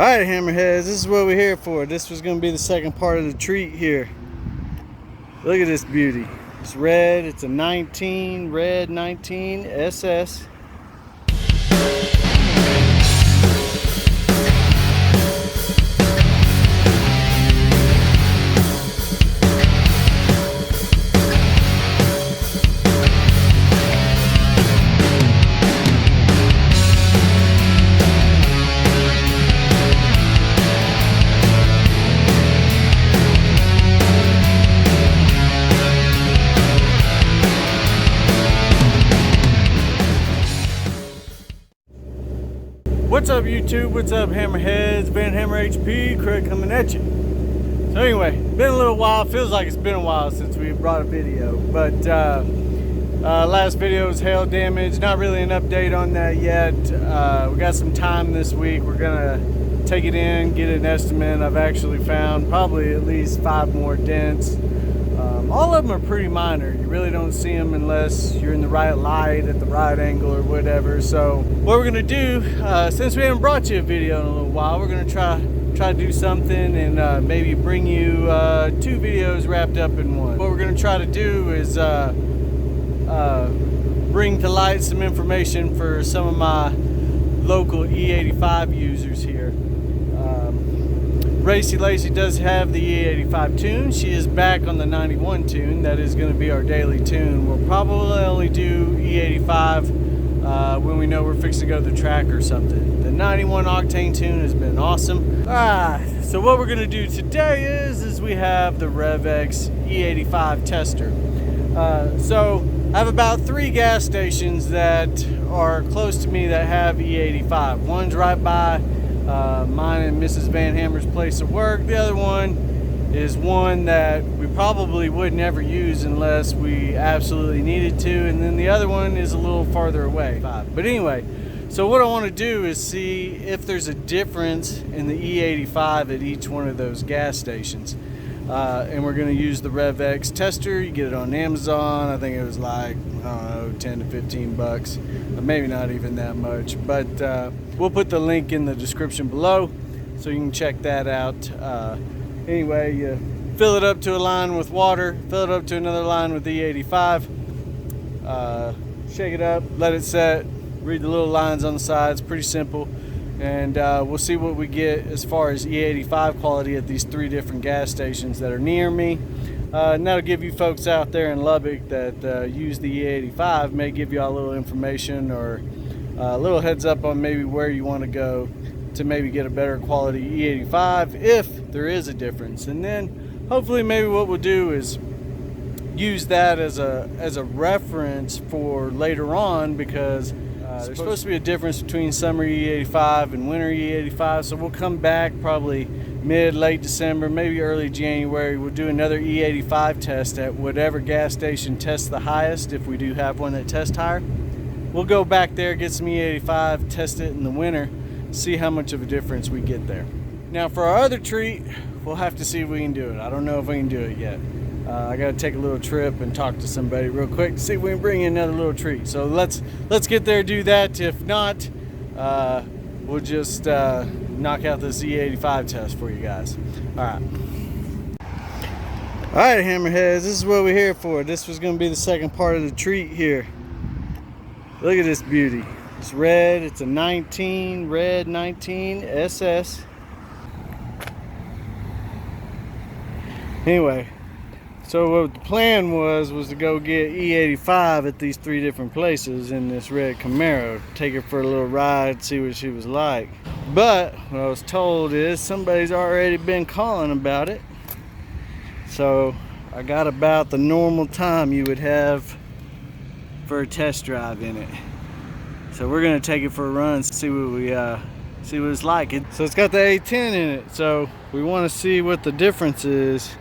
Alright, Hammerheads, this is what we're here for. This was going to be the second part of the treat here. Look at this beauty. It's red. It's a 19, red 19 SS. What's up, YouTube? What's up, Hammerheads? Vanhammer HP, Craig coming at you. So anyway, been a little while. Feels like it's been a while since we brought a video. But last video was hail damage. Not really an update on that yet. We got some time this week. We're gonna take it in, get an estimate. I've actually found probably at least 5 more dents. All of them are pretty minor. You really don't see them unless you're in the right light at the right angle or whatever. So what we're gonna do, since we haven't brought you a video in a little while, we're gonna try to do something and maybe bring you 2 videos wrapped up in one. What we're gonna try to do is bring to light some information for some of my local E85 users here. Racy Lacey does have the E85 tune. She is back on the 91 tune. That is going to be our daily tune. We'll probably only do E85 when we know we're fixing to go to the track or something. The 91 octane tune has been awesome. Alright, so what we're going to do today is we have the RevX E85 tester. So I have about 3 gas stations that are close to me that have E85. One's right by mine and Mrs. Vanhammer's place of work. The other one is one that we probably would never use unless we absolutely needed to, and then the other one is a little farther away. But anyway, so what I want to do is see if there's a difference in the E85 at each one of those gas stations. And we're going to use the RevX tester. You get it on Amazon. I think it was like, I don't know, 10 to 15 bucks. Maybe not even that much. But we'll put the link in the description below so you can check that out. Anyway, you fill it up to a line with water. Fill it up to another line with E85. Shake it up. Let it set. Read the little lines on the sides. Pretty simple. And we'll see what we get as far as E85 quality at these 3 different gas stations that are near me. And that'll give you folks out there in Lubbock that use the E85, may give you all a little information or a little heads up on maybe where you want to go to maybe get a better quality E85 if there is a difference. And then hopefully maybe what we'll do is use that as a reference for later on, because there's supposed to be a difference between summer E85 and winter E85, so we'll come back probably late December, maybe early January. We'll do another E85 test at whatever gas station tests the highest, if we do have one that tests higher. We'll go back there, get some E85, test it in the winter, see how much of a difference we get there. Now for our other treat, we'll have to see if we can do it. I don't know if we can do it yet. I gotta take a little trip and talk to somebody real quick to see if we can bring in another little treat. So let's get there, do that. If not, we'll just knock out this E85 test for you guys. Alright, Hammerheads, this is what we're here for. This was gonna be the second part of the treat here. Look at this beauty. It's red. It's a 19, red 19 SS. Anyway, so what the plan was to go get E85 at these 3 different places in this red Camaro. Take her for a little ride, see what she was like. But what I was told is somebody's already been calling about it. So I got about the normal time you would have for a test drive in it. So we're gonna take it for a run, see what it's like. So it's got the A10 in it. So we want to see what the difference is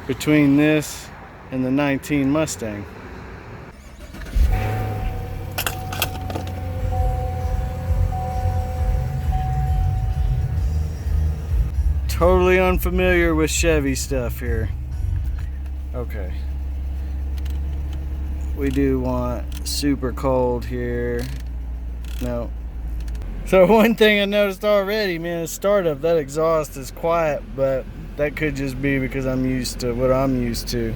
between this and the 19 Mustang. Totally unfamiliar with Chevy stuff here. Okay. We do want super cold here. No. So one thing I noticed already, man, is startup, that exhaust is quiet, but that could just be because I'm used to what I'm used to.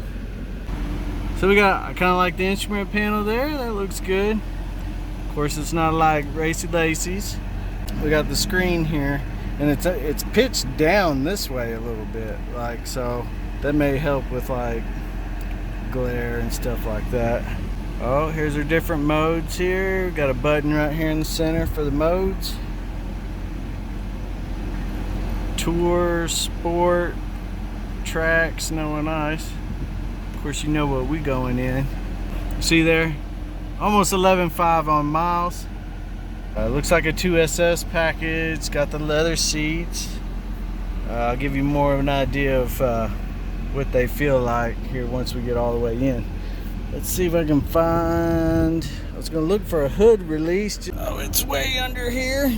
So we got, I kind of like the instrument panel there, that looks good. Of course, it's not like Racy Lacy's. We got the screen here, and it's pitched down this way a little bit, like, so that may help with like glare and stuff like that. Oh, here's our different modes here. Got a button right here in the center for the modes. Tour, sport, track, snow and ice. Of course, you know what we going in. See there? Almost 11.5 on miles. Looks like a 2SS package. Got the leather seats. I'll give you more of an idea of what they feel like here once we get all the way in. Let's see if I can find, I was gonna look for a hood release. Oh, it's way under here.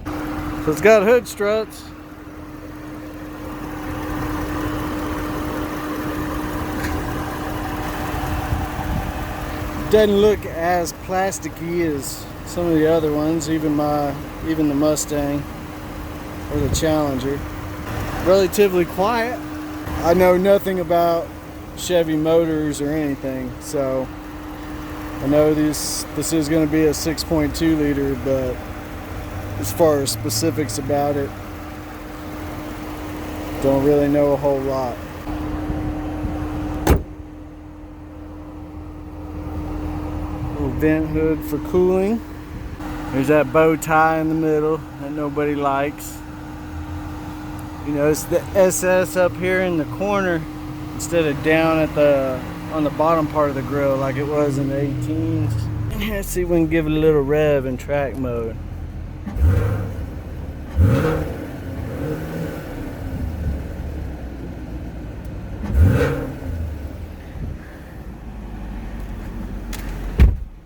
So it's got hood struts. Doesn't look as plasticky as some of the other ones, even the Mustang or the Challenger. Relatively quiet. I know nothing about Chevy motors or anything, so I know this is going to be a 6.2 liter, but as far as specifics about it, don't really know a whole lot. Little vent hood for cooling. There's that bow tie in the middle that nobody likes. You know, it's the SS up here in the corner instead of down at on the bottom part of the grill like it was in the 18s. Let's see if we can give it a little rev in track mode.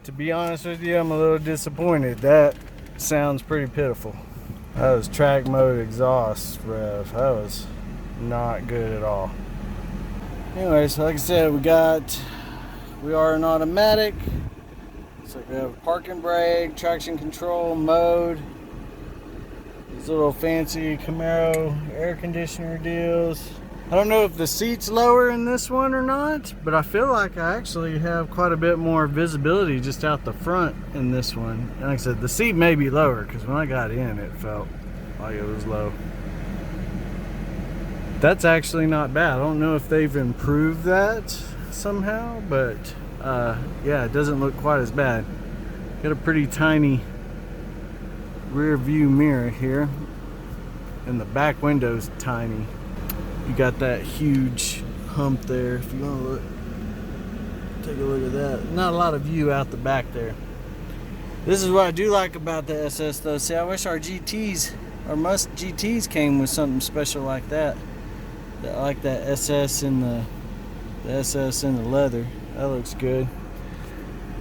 To be honest with you, I'm a little disappointed. That sounds pretty pitiful. That was track mode exhaust rev. That was not good at all. Anyways, like I said, we are an automatic. So we have parking brake, traction control, mode. These little fancy Camaro air conditioner deals. I don't know if the seat's lower in this one or not, but I feel like I actually have quite a bit more visibility just out the front in this one. And like I said, the seat may be lower because when I got in, it felt like it was low. That's actually not bad. I don't know if they've improved that somehow, but yeah, it doesn't look quite as bad. Got a pretty tiny rear view mirror here, and the back window's tiny. You got that huge hump there. If you want to look, take a look at that. Not a lot of view out the back there. This is what I do like about the SS though. See, I wish our GTs, our Must GTs came with something special like that. I like that SS in the SS in the leather. That looks good.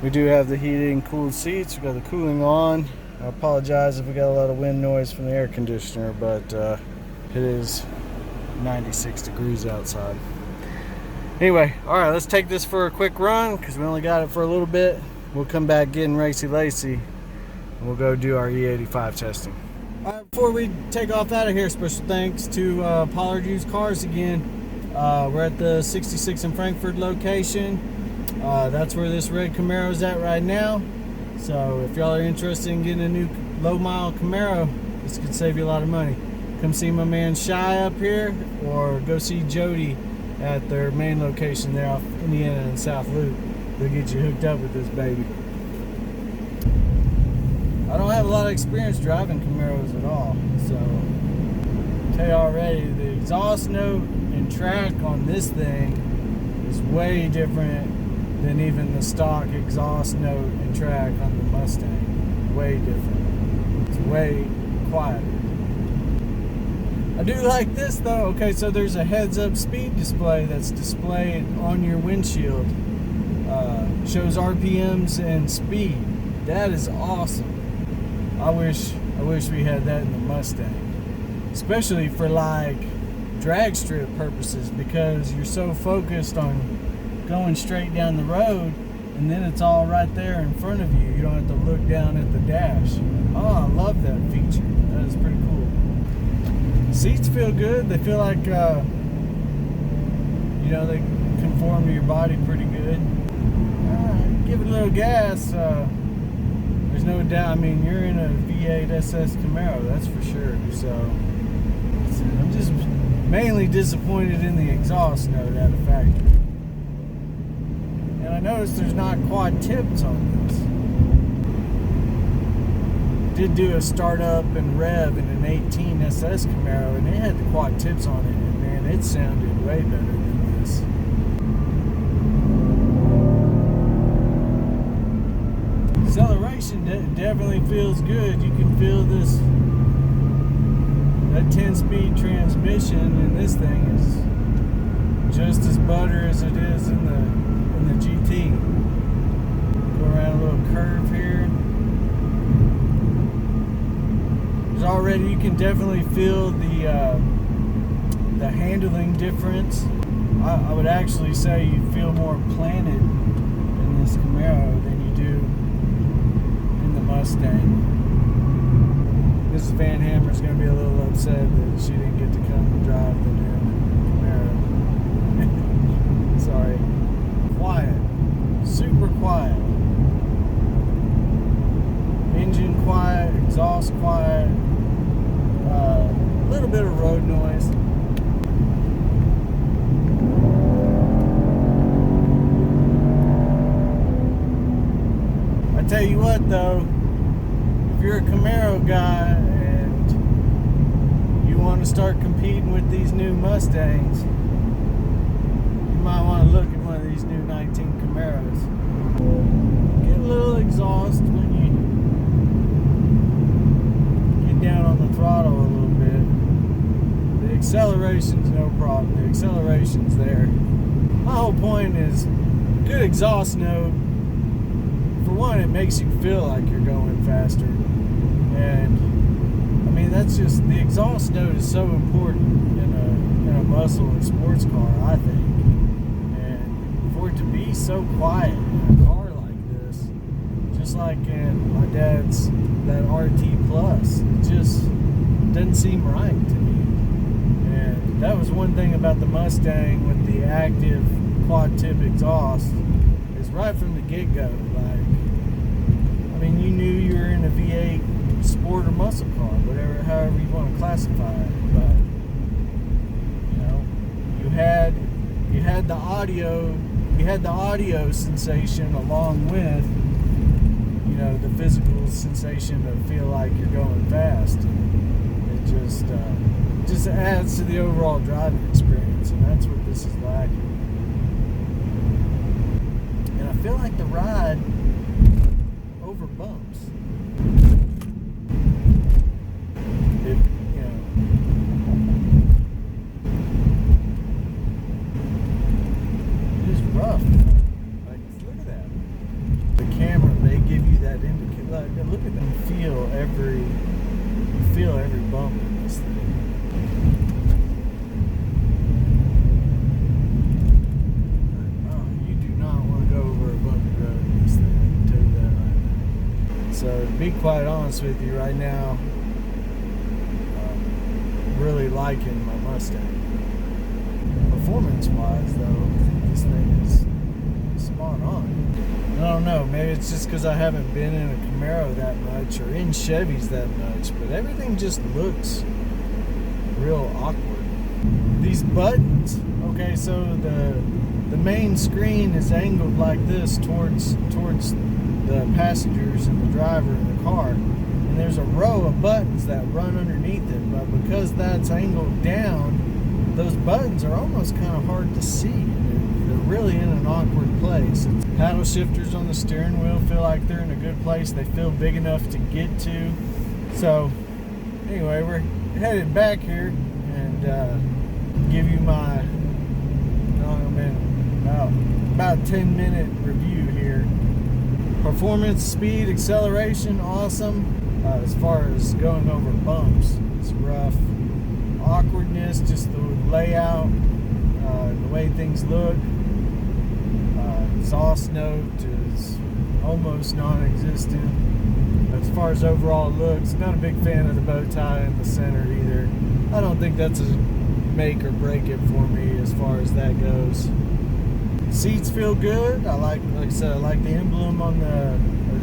We do have the heated and cooled seats. We got the cooling on. I apologize if we got a lot of wind noise from the air conditioner, but it is 96 degrees outside. Anyway, all right, let's take this for a quick run because we only got it for a little bit. We'll come back getting Racy Lacy, and we'll go do our E85 testing. All right, before we take off out of here, special thanks to Pollard Used Cars again. We're at the 66 in Frankfurt location. That's where this red Camaro is at right now. So if y'all are interested in getting a new low mile Camaro, this could save you a lot of money. Come see my man Shy up here, or go see Jody at their main location there off Indiana and South Loop. They'll get you hooked up with this baby. I don't have a lot of experience driving Camaros at all, so I'll tell you already, the exhaust note and track on this thing is way different than even the stock exhaust note and track on the Mustang. Way different. It's way quieter. I do like this though. Okay, so there's a heads-up speed display that's displayed on your windshield. Shows RPMs and speed. That is awesome. I wish we had that in the Mustang, especially for like drag strip purposes, because you're so focused on going straight down the road and then it's all right there in front of you. You don't have to look down at the dash. Oh, I love that feature. That is pretty cool. Seats feel good. They feel like, they conform to your body pretty good. Give it a little gas. There's no doubt. I mean, you're in a V8 SS Camaro, that's for sure. So I'm just mainly disappointed in the exhaust note out of factory. And I noticed there's not quad tips on this. Did do a startup and rev in an 18 SS Camaro, and it had the quad tips on it, and man, it sounded way better than this. Acceleration definitely feels good. You can feel that 10-speed transmission in this thing is just as butter as it is in the GT. Go around a little curve here. Already you can definitely feel the handling difference. I would actually say you feel more planted in this Camaro than you do in the Mustang. Mrs. Vanhammer is going to be a little upset that she didn't get to come and drive the new Camaro. Sorry. Quiet. Super quiet. Engine quiet, exhaust quiet. A little bit of road noise. I tell you what though, if you're a Camaro guy and you want to start competing with these new Mustangs, you might want to look at one of these new 19 Camaros. Get a little exhaust when you down on the throttle a little bit. The acceleration's no problem. The acceleration's there. My whole point is good exhaust note. For one, it makes you feel like you're going faster. And I mean, that's just, the exhaust note is so important in a muscle and sports car, I think. And for it to be so quiet in a car like this, just like in my dad's that RT Plus, it just doesn't seem right to me. And that was one thing about the Mustang with the active quad tip exhaust, is right from the get-go, like, I mean, you knew you were in a V8 sport or muscle car, whatever, however you want to classify it, but you had the audio sensation along with the physical sensation to feel like you're going fast. It just adds to the overall driving experience, and that's what this is lacking. And I feel like the ride over bumps. It is rough. Like, look at that. The camera, they give you that indicator. Like, look at them. Feel every bump in this thing. Oh, you do not want to go over a bumpy road in this thing. I can tell you that right now. So, to be quite honest with you, right now, really liking my Mustang. Performance-wise, though, I think this thing is spot on. I don't know, maybe it's just because I haven't been in a Camaro that much or in Chevys that much, but everything just looks real awkward. These buttons, okay, so the main screen is angled like this towards the passengers and the driver in the car, and there's a row of buttons that run underneath it, but because that's angled down, those buttons are almost kind of hard to see. They're really in an awkward place. Paddle shifters on the steering wheel feel like they're in a good place. They feel big enough to get to. So anyway, we're headed back here and give you my about 10-minute review here. Performance, speed, acceleration, awesome. As far as going over bumps, it's rough. Awkwardness, just the layout, the way things look. Exhaust note is almost non-existent. As far as overall looks, not a big fan of the bow tie in the center either. I don't think that's a make or break it for me as far as that goes. Seats feel good. Like I said, I like the emblem on the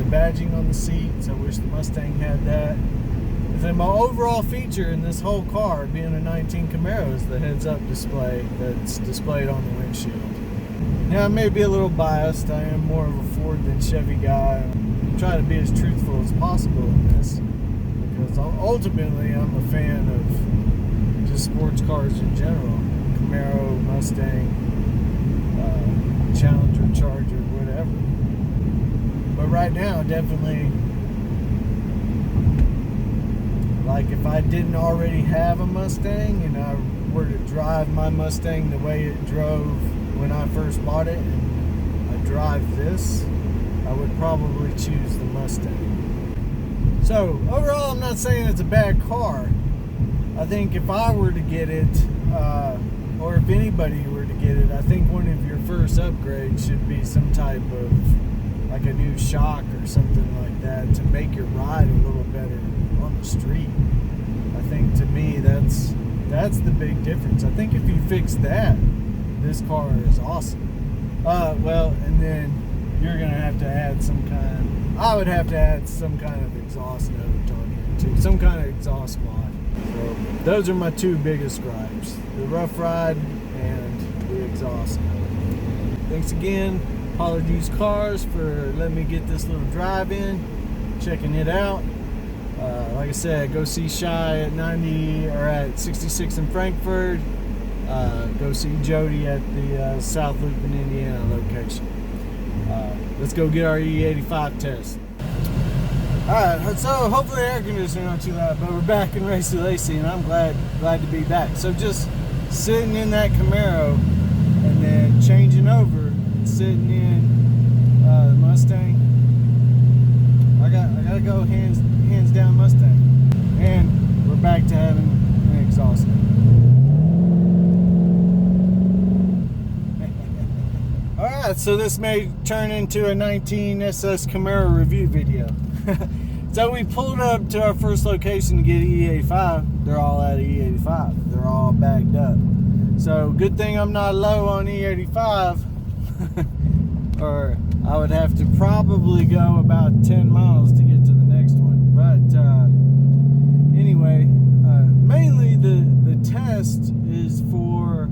badging on the seats. I wish the Mustang had that. And then my overall feature in this whole car, being a 19 Camaro, is the heads-up display that's displayed on the windshield. Now, I may be a little biased. I am more of a Ford than Chevy guy. I'm trying to be as truthful as possible in this, because ultimately I'm a fan of just sports cars in general. Camaro, Mustang, Challenger, Charger, whatever. But right now, definitely, like if I didn't already have a Mustang and I were to drive my Mustang the way it drove when I first bought it, and I drive this, I would probably choose the Mustang. So overall, I'm not saying it's a bad car. I think if I were to get it, or if anybody were to get it, I think one of your first upgrades should be some type of, like a new shock or something like that, to make your ride a little better on the street. I think to me that's the big difference. I think if you fix that, this car is awesome. Well, and then you're gonna have to add some kind. I would have to add some kind of exhaust note on here too, some kind of exhaust mod. So those are my two biggest gripes: the rough ride and the exhaust note. Thanks again, Pollard Used Cars, for letting me get this little drive in, checking it out. Like I said, go see Shy at 90 or at 66 in Frankfurt. Go see Jody at the South Loop in Indiana location. Let's go get our E85 test. Alright, so hopefully the air conditioner not too loud, but we're back in Racy Lacey, and I'm glad to be back. So just sitting in that Camaro and then changing over and sitting in the Mustang. I gotta go hands down Mustang. And we're back to having an exhaust note. Alright, so this may turn into a 19 SS Camaro review video. So we pulled up to our first location to get E85. They're all at E85. They're all bagged up. So good thing I'm not low on E85. Or I would have to probably go about 10 miles to get to the next one. But anyway, mainly the test is for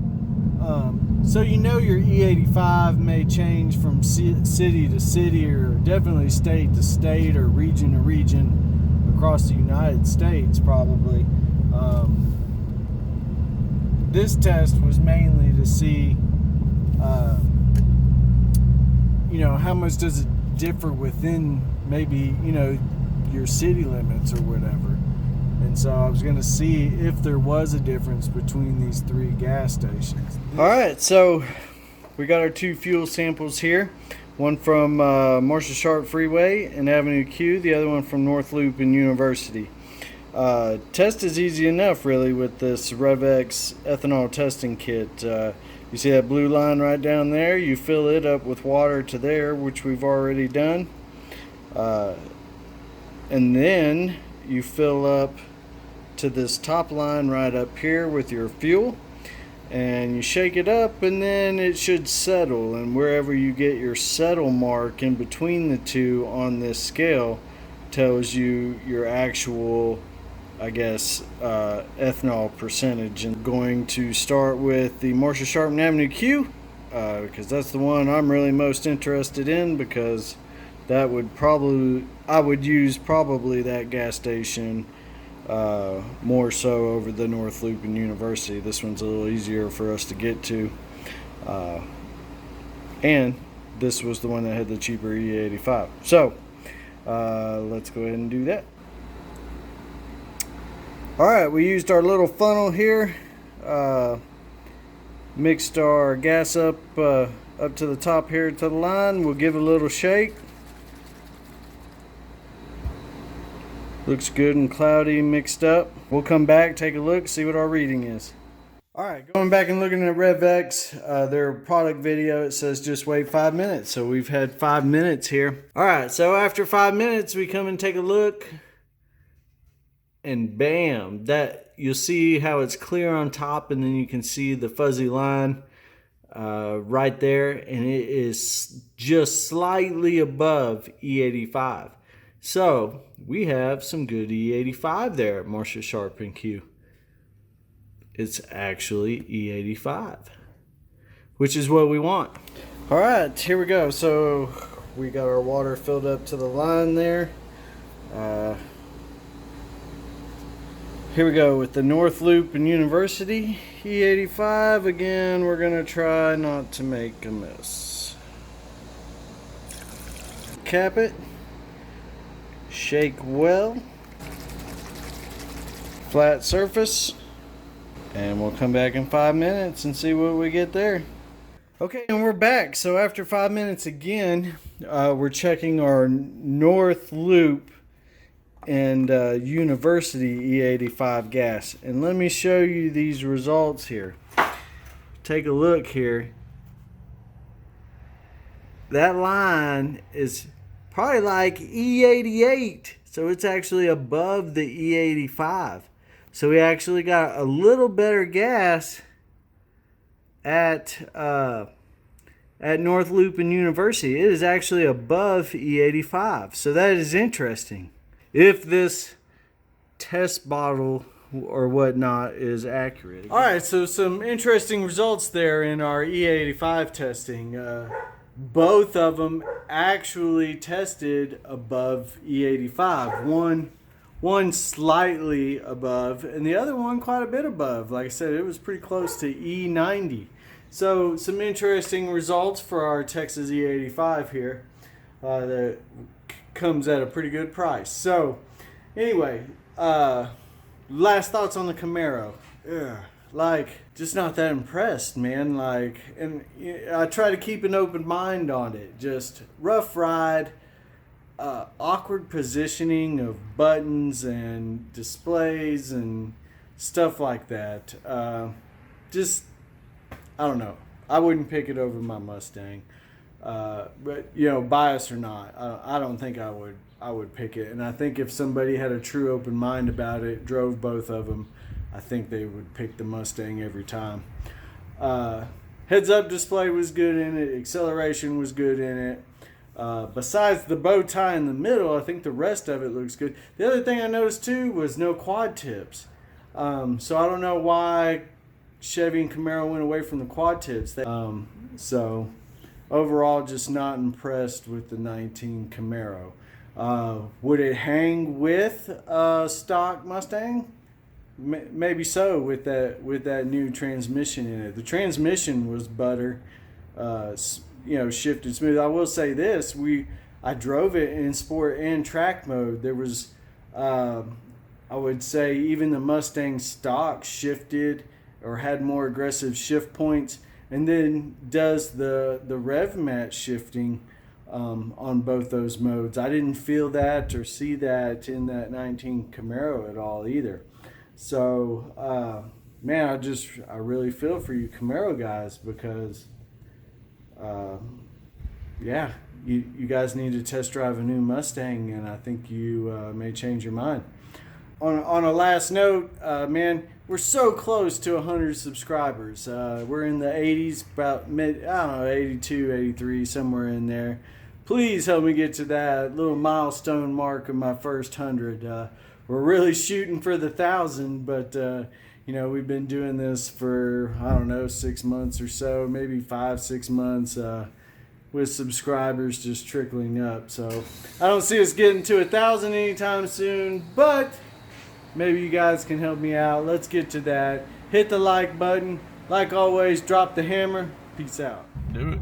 so you know your E85 may change from city to city, or definitely state to state, or region to region across the United States probably. This test was mainly to see you know, how much does it differ within maybe, you know, your city limits or whatever. And so I was going to see if there was a difference between these three gas stations. Alright, so we got our two fuel samples here. One from Marshall Sharp Freeway and Avenue Q, the other one from North Loop and University. Test is easy enough really with this RevX ethanol testing kit. You see that blue line right down there? You fill it up with water to there, which we've already done. And then you fill up to this top line right up here with your fuel, and you shake it up, and then it should settle. And wherever you get your settle mark in between the two on this scale tells you your actual, I guess, ethanol percentage. And I'm going to start with the Marshall Sharp and Avenue Q because that's the one I'm really most interested in, because that would probably, I would use probably that gas station more so over the North Loop and University. This one's a little easier for us to get to, and this was the one that had the cheaper E85. So let's go ahead and do that. Alright, we used our little funnel here, mixed our gas up to the top here to the line. We'll give it a little shake. Looks good and cloudy mixed up. We'll come back, take a look, see what our reading is. All right, going back and looking at RevX, their product video, it says just wait 5 minutes. So we've had 5 minutes here. All right, so after 5 minutes, we come and take a look. And bam, that you'll see how it's clear on top, and then you can see the fuzzy line right there, and it is just slightly above E85. So we have some good E85 there at Marshall Sharp and Q. It's actually E85, which is what we want. All right, here we go. So we got our water filled up to the line there. Here we go with the North Loop and University E85. Again, we're gonna try not to make a mess. Cap it, shake well, flat surface, and we'll come back in 5 minutes and see what we get there. Okay, and we're back. So after 5 minutes again, we're checking our North Loop and University E85 gas, and let me show you these results here. Take a look here. That line is probably like E88, so it's actually above the E85. So we actually got a little better gas at North Loop and University. It is actually above E85, so that is interesting. If this test bottle or whatnot is accurate. All right, so some interesting results there in our E85 testing. Both of them actually tested above E85. One slightly above, and the other one quite a bit above. Like I said, it was pretty close to E90. So some interesting results for our Texas E85 here. That comes at a pretty good price. So anyway, last thoughts on the Camaro. Like, just not that impressed, man. Like, and I try to keep an open mind on it. Just rough ride, awkward positioning of buttons and displays and stuff like that. Just, I don't know. I wouldn't pick it over my Mustang. But you know, bias or not, I don't think I would pick it. And I think if somebody had a true open mind about it, drove both of them, I think they would pick the Mustang every time. Heads-up display was good in it. Acceleration was good in it. Besides the bow tie in the middle, I think the rest of it looks good. The other thing I noticed too was no quad tips. So I don't know why Chevy and Camaro went away from the quad tips. So overall, just not impressed with the 19 Camaro. Would it hang with a stock Mustang? Maybe so, with that new transmission in it. The transmission was butter, shifted smooth. I will say this: I drove it in sport and track mode. There was, I would say, even the Mustang stock shifted or had more aggressive shift points, and then does the rev match shifting on both those modes. I didn't feel that or see that in that 19 Camaro at all either. So, man, I really feel for you Camaro guys, because, you guys need to test drive a new Mustang, and I think you may change your mind. On a last note, man, we're so close to 100 subscribers. We're in the 80s, about 82, 83, somewhere in there. Please help me get to that little milestone mark of my first 100. We're really shooting for the 1,000, but we've been doing this for, 6 months or so, maybe 5-6 months, with subscribers just trickling up. So I don't see us getting to 1,000 anytime soon, but maybe you guys can help me out. Let's get to that. Hit the like button. Like always, drop the hammer. Peace out. Do it.